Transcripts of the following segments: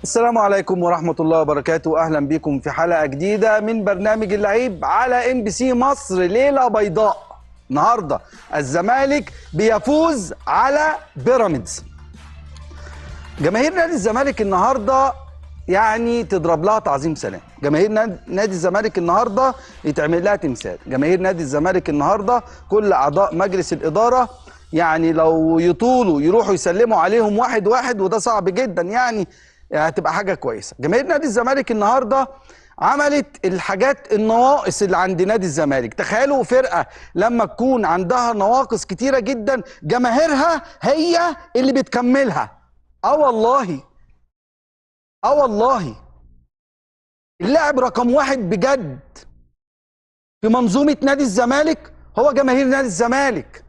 السلام عليكم ورحمة الله وبركاته. أهلا بكم في حلقة جديدة من برنامج اللعيب على MBC مصر. ليلة بيضاء النهاردة، الزمالك بيفوز على بيراميدز. جماهير نادي الزمالك النهاردة يعني تضرب لها تعظيم سلام. جماهير نادي الزمالك النهاردة يتعمل لها تمثال. جماهير نادي الزمالك النهاردة كل أعضاء مجلس الإدارة يعني لو يطولوا يروحوا يسلموا عليهم واحد واحد، وده صعب جدا يعني هتبقى حاجة كويسة. جماهير نادي الزمالك النهاردة عملت الحاجات النواقص اللي عند نادي الزمالك. تخيلوا فرقة لما تكون عندها نواقص كتيرة جدا جماهيرها هي اللي بتكملها. والله والله اللاعب رقم واحد بجد في منظومة نادي الزمالك هو جماهير نادي الزمالك.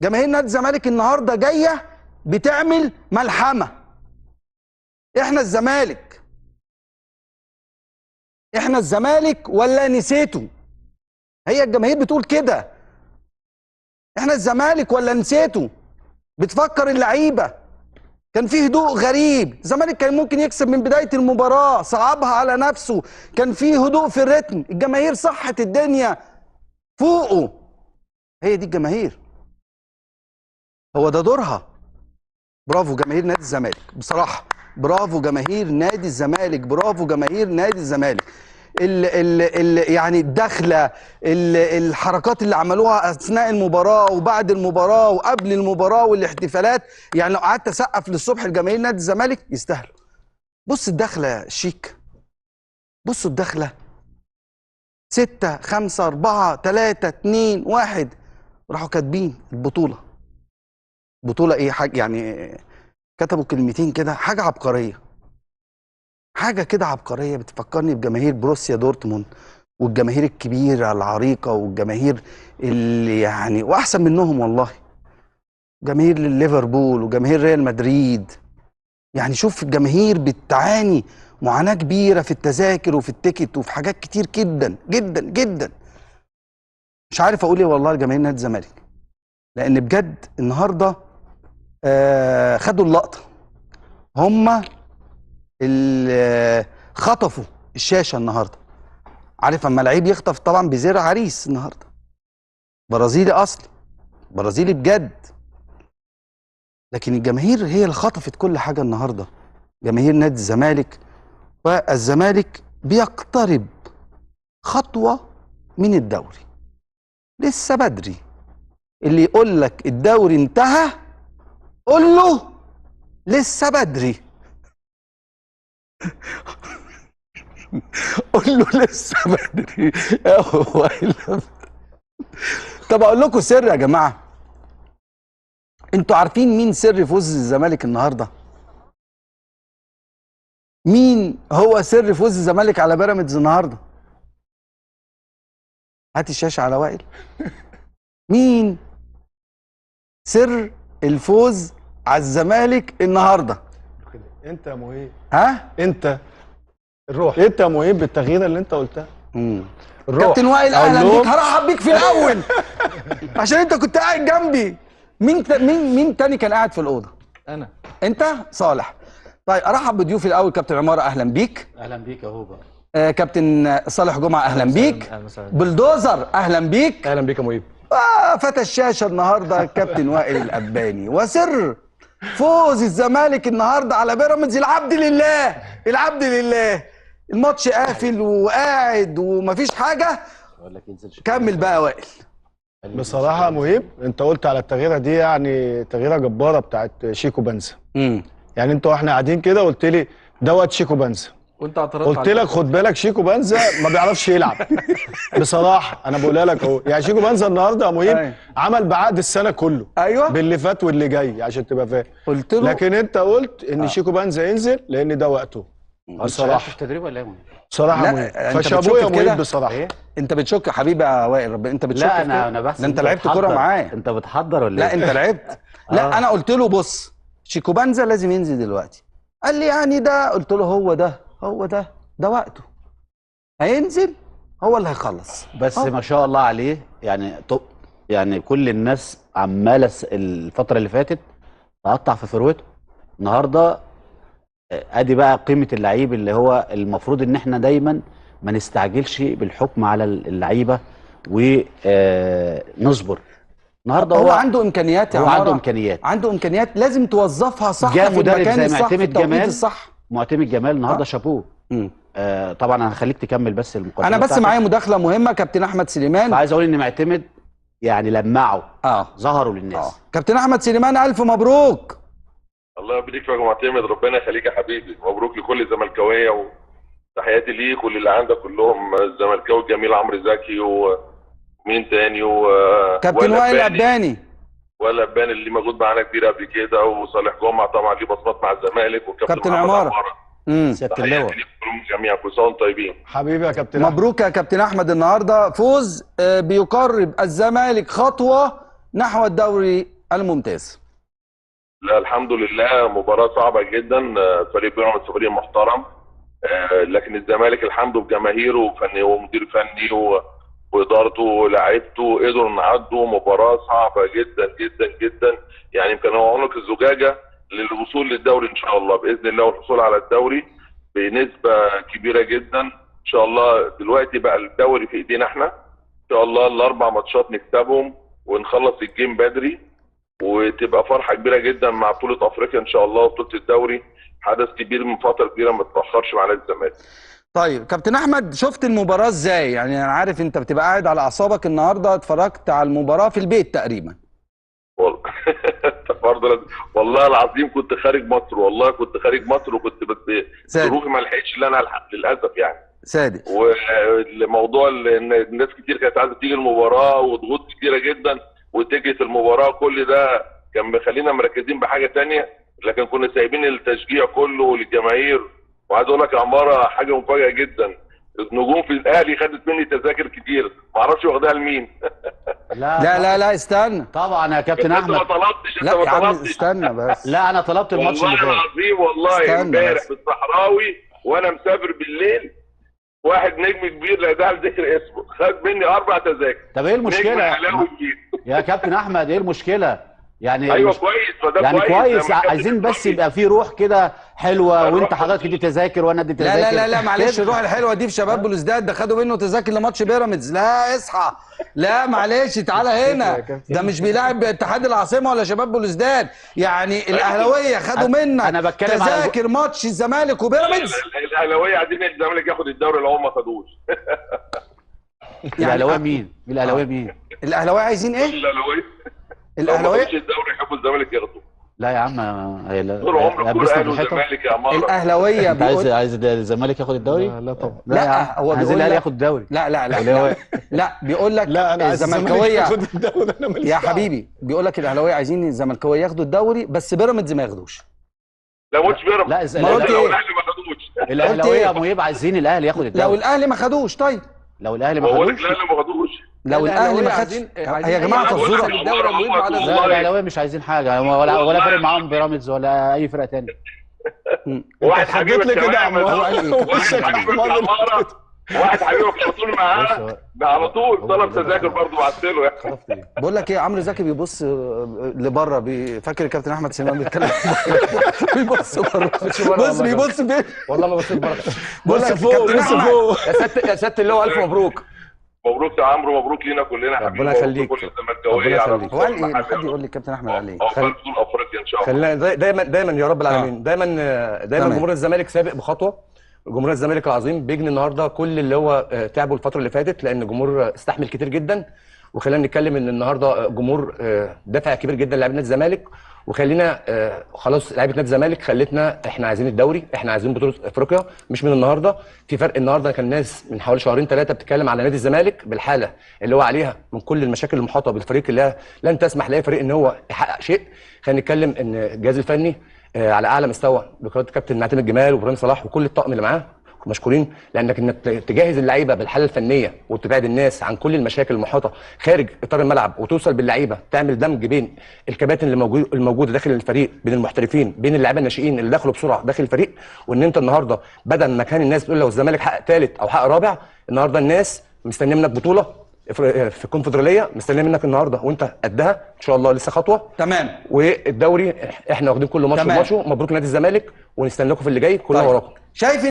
جماهير نادي الزمالك النهارده جايه بتعمل ملحمه. احنا الزمالك ولا نسيته؟ هي الجماهير بتقول كده، احنا الزمالك ولا نسيته؟ بتفكر اللعيبه. كان فيه هدوء غريب، الزمالك كان ممكن يكسب من بدايه المباراه، صعبها على نفسه، كان فيه هدوء في الريتم، الجماهير صحت الدنيا فوقه. هي دي الجماهير، هو ده دورها. برافو جماهير نادي الزمالك بصراحه، برافو جماهير نادي الزمالك، برافو جماهير نادي الزمالك. يعني الدخله، الحركات اللي عملوها اثناء المباراه وبعد المباراه وقبل المباراه والاحتفالات، يعني لو قعدت اسقف للصبح لجماهير نادي الزمالك يستاهلوا. بص الدخله شيك، بصوا الدخله 6 5 4 3 2 1، راحوا كاتبين البطوله. بطوله ايه؟ حاجه يعني كتبوا كلمتين كده، حاجه عبقريه، حاجه كده عبقريه بتفكرني بجماهير بروسيا دورتموند والجماهير الكبيره العريقه والجماهير اللي يعني واحسن منهم والله، جماهير ليفربول وجماهير ريال مدريد. يعني شوف الجماهير بتعاني معاناه كبيره في التذاكر وفي التيكت وفي حاجات كتير جدا جدا جدا. مش عارف اقول ايه والله لجماهير نادي الزمالك، لان بجد النهارده خدوا اللقطه. هم اللي خطفوا الشاشه النهارده. عارف اما لعيب يخطف طبعا بزيرة عريس النهارده، برازيلي اصلي، برازيلي بجد، لكن الجماهير هي اللي خطفت كل حاجه النهارده. جماهير نادي الزمالك، والزمالك بيقترب خطوه من الدوري. لسه بدري، اللي يقول لك الدوري انتهى قول له لسه بدري. قول له لسه بدري. طب اقول لكم سر يا جماعه، انتوا عارفين مين سر فوز الزمالك النهارده؟ مين هو سر فوز الزمالك على بيراميدز النهارده؟ هات الشاشه على وائل. مين سر الفوز على الزمالك النهارده؟ انت يا مهيب، ها؟ انت الروح، انت يا مهيب بالتغييره اللي انت قلتها. الروح. كابتن وائل أقول اهلا لهم بيك، هرحب بيك في الاول عشان انت كنت قاعد جنبي. مين تاني كان قاعد في الاوضه؟ انا. انت صالح. طيب ارحب بضيوفي الاول. كابتن عماره اهلا بيك. اهلا بيك اهو بقى. كابتن صالح جمعه اهلا بيك. اهلا وسهلا. بلدوزر اهلا بيك. اهلا بيك يا مهيب. فتى الشاشه النهارده كابتن وائل الاباني. وسر فوز الزمالك النهارده على بيراميدز العبد لله، العبد لله. الماتش قافل وقاعد ومفيش حاجه. اقول لك انزل شوية. كمل بقى وائل. بصراحه يا مهيب انت قلت على التغييره دي يعني تغييره جباره بتاعت شيكو بنزا. يعني انت واحنا قاعدين كده قلت لي دوت شيكو بنزا، وانت اعترضت قلت لك خد بالك شيكو بنزا ما بيعرفش يلعب. بصراحه انا بقولها لك اهو، يعني شيكو بنزا النهارده يا مهيب أيوة. عمل بعقد السنه كله. ايوه باللي فات واللي جاي عشان تبقى فاهم. قلت له، لكن انت قلت ان شيكو بنزا ينزل لان ده وقته. بصراحه في التدريب ولا ايه؟ بصراحه لا، مهيب، انت فشابوه يا بتشك في كده؟ مهيب بصراحه. ايه؟ انت بتشك يا حبيبي يا وائل، انت بتشك لا في كده؟ انا بحسب ده انت لعبت كوره معاه. انت بتحضر ولا لا ايه؟ انت لعبت. لا انا قلت له بص شيكوبانزا لازم ينزل دلوقتي. قال لي يعني ده، قلت له هو ده وقته، هينزل هو اللي هيخلص. بس ما شاء الله عليه يعني يعني كل الناس عماله الفتره اللي فاتت تقطع في فروته. النهارده ادي بقى قيمه اللعيب اللي هو المفروض ان احنا دايما ما نستعجلش بالحكم على اللعيبه ونصبر. النهارده هو عنده امكانيات يا هو عمارة. عنده امكانيات، عنده امكانيات لازم توظفها صح جاء في مدرب المكان زي الصح في معتمد التوقيت جمال. الصح. معتمد جمال النهارده شابوه. طبعا انا هخليك تكمل بس المقدمه انا بس بتاعتك. معايا مداخله مهمه كابتن احمد سليمان. فعايز اقول ان معتمد يعني لمعوا ظهروا للناس. كابتن احمد سليمان الف مبروك. الله يبارك فيك يا معتمد، ربنا يخليك يا حبيبي، مبروك لكل الزملكاويه وتحياتي ليك وللي عندك كلهم، الزملكاوي الجميل عمرو زكي ومين تاني كابتن وائل اباني اباني اللي موجود معانا كبير قبل كده، وصالح جمعه طبعا ليه بصمات مع الزمالك، كابتن عماره. سياده اللواء كلهم جميعا كل سنه وانتم طيبين. حبيبي يا كابتن مبروك يا كابتن احمد، النهارده فوز بيقرب الزمالك خطوه نحو الدوري الممتاز. لا الحمد لله، مباراه صعبه جدا، فريق بيراميدز فريق محترم، لكن الزمالك الحمد بجماهيره ومدير فني وادارته ولاعيبته قدروا نعدوا مباراه صعبه جدا جدا جدا، يعني يمكن هو عنق الزجاجه للوصول للدوري ان شاء الله باذن الله، والحصول على الدوري بنسبه كبيره جدا ان شاء الله. دلوقتي بقى الدوري في ايدينا احنا ان شاء الله، الاربع ماتشات نكسبهم ونخلص الجيم بدري، وتبقى فرحه كبيره جدا مع بطوله افريقيا ان شاء الله، وبطوله الدوري حدث كبير من فتره كبيره ما تتاخرش مع نادي الزمالك. طيب كابتن احمد، شفت المباراه ازاي؟ يعني انا عارف انت بتبقى قاعد على اعصابك، النهارده اتفرجت على المباراه في البيت تقريبا. برضه والله العظيم كنت خارج مصر، والله كنت خارج مصر، وكنت بس ظروفي ما لحقتش ان انا الحق للاسف يعني. صادق. والموضوع ان الناس كتير كانت عايزه تيجي المباراه وضغوط كتيره جدا وتجهز المباراه، كل ده كان مخلينا مركزين بحاجه ثانيه، لكن كنا سايبين التشجيع كله للجماهير. وعايز اقول لك يا عماره حاجه مفاجاه جدا، النجوم في الاهلي خدت مني تذاكر كتير، ما اعرفش واخدها لمين. لا استنى. طبعا يا كابتن احمد. انت ما طلبتش، لا يا عم استنى بس. لا انا طلبت الماتش اللي فات والله العظيم، والله امبارح في الصحراوي وانا مسافر بالليل، واحد نجم كبير لا داعي لذكر اسمه خد مني 4 تذاكر. طب ايه المشكله يا كابتن احمد؟ ايه المشكله يعني؟ ايوه كويس، فده يعني كويس، عايزين بس يبقى في روح كده حلوه، وانت حضرتك تدي تذاكر وانا ادي تذاكر. لا معلش، الروح الحلوه دي في شباب بلوزداد، ده خدوا منه تذاكر لماتش بيراميدز. لا اصحى، لا معلش تعالى هنا، ده مش بيلاعب اتحاد العاصمه ولا شباب بلوزداد، يعني الاهلاويه خدوا منك انا بتكلم تذاكر ماتش الزمالك وبيراميدز. الاهلاويه عايزين الزمالك ياخد الدوري اللي هم ما خدوش. الاهلاويه مين؟ الاهلاويه مين؟ الاهلاويه عايزين ايه؟ الاهلاويه الدوري يحبوا الزمالك ياخدوه. لا يا عم، طول عمره كل اهلي والزمالك يا عمار. الاهلاويه عايز الزمالك ياخد الدوري؟ لا طبعا. لا هو عايز الاهلي ياخد الدوري. لا بيقول لك لا انا عايز الزملكاويه ياخد الدوري، انا ماليش يا حبيبي، بيقول لك الاهلاويه عايزين الزملكاويه ياخدوا الدوري بس بيراميدز ما ياخدوش. لا مش بيراميدز، لا لو الاهلي ما خدوش. الاهلاويه يا مهيب عايزين الاهلي ياخد الدوري. لو الاهلي ما خدوش، طيب لو الاهلي ما خدوش، لو الاهلي ما خدش يا جماعه فزوره. لا الاهلاويه مش عايزين حاجه، ولا فارق معاهم بيراميدز ولا اي فرقه ثانيه. واحد حبيبك لي كده يا عم، واحد حبيبك على طول معاه، ده على طول طلب تذاكر برضه بعت له يعني. بقول لك ايه، عمرو زكي بيبص لبره، فاكر الكابتن احمد سليمان بيتكلم بيبص بره، بص بيبص فين؟ والله ما بصيت بره. بص فوق، بص فوق. يا سياده اللواء الف مبروك. مبروك يا عمرو، مبروك لينا كلنا حبيبي. ربنا يخليك. كل الزملكاويه على هو قال ايه؟ حد يقول لي الكابتن احمد قال ايه؟ بطوله افريقيا ان شاء الله. خلينا دايما يا رب العالمين، دايما جمهور الزمالك سابق بخطوه. جمهور الزمالك العظيم بيجني النهارده كل اللي هو تعبه الفتره اللي فاتت، لان الجمهور استحمل كتير جدا. وخلينا نتكلم ان النهارده جمهور دافع كبير جدا للاعبين نادي الزمالك، وخلينا خلاص لعيبه نادي الزمالك خلتنا احنا عايزين الدوري، احنا عايزين بطوله افريقيا، مش من النهارده. في فرق النهارده، كان ناس من حوالي شهرين 3 بتتكلم على نادي الزمالك بالحاله اللي هو عليها من كل المشاكل المحاطه بالفريق، اللي لن تسمح لاي فريق ان هو يحقق شيء. خلينا نتكلم ان الجهاز الفني على اعلى مستوى بقياده كابتن معتمد جمال وابراهيم صلاح وكل الطاقم اللي معاه مشكورين، انك تجهز اللعيبه بالحاله الفنيه وتبعد الناس عن كل المشاكل المحاطه خارج اطار الملعب، وتوصل باللعيبه تعمل دمج بين الكباتن الموجوده داخل الفريق، بين المحترفين، بين اللعيبه الناشئين اللي دخلوا بسرعه داخل الفريق. وان انت النهارده بدل ما كان الناس بتقول لو الزمالك حقق ثالث او حقق رابع، النهارده الناس مستنيه منك بطوله في الكونفدراليه مستنيين منك النهارده وانت قدها ان شاء الله، لسه خطوه. تمام. والدوري احنا واخدين كل ماتش تمام. وماتشه. مبروك نادي الزمالك ونستناكم في اللي جاي كلنا طيب. وراكم. شايف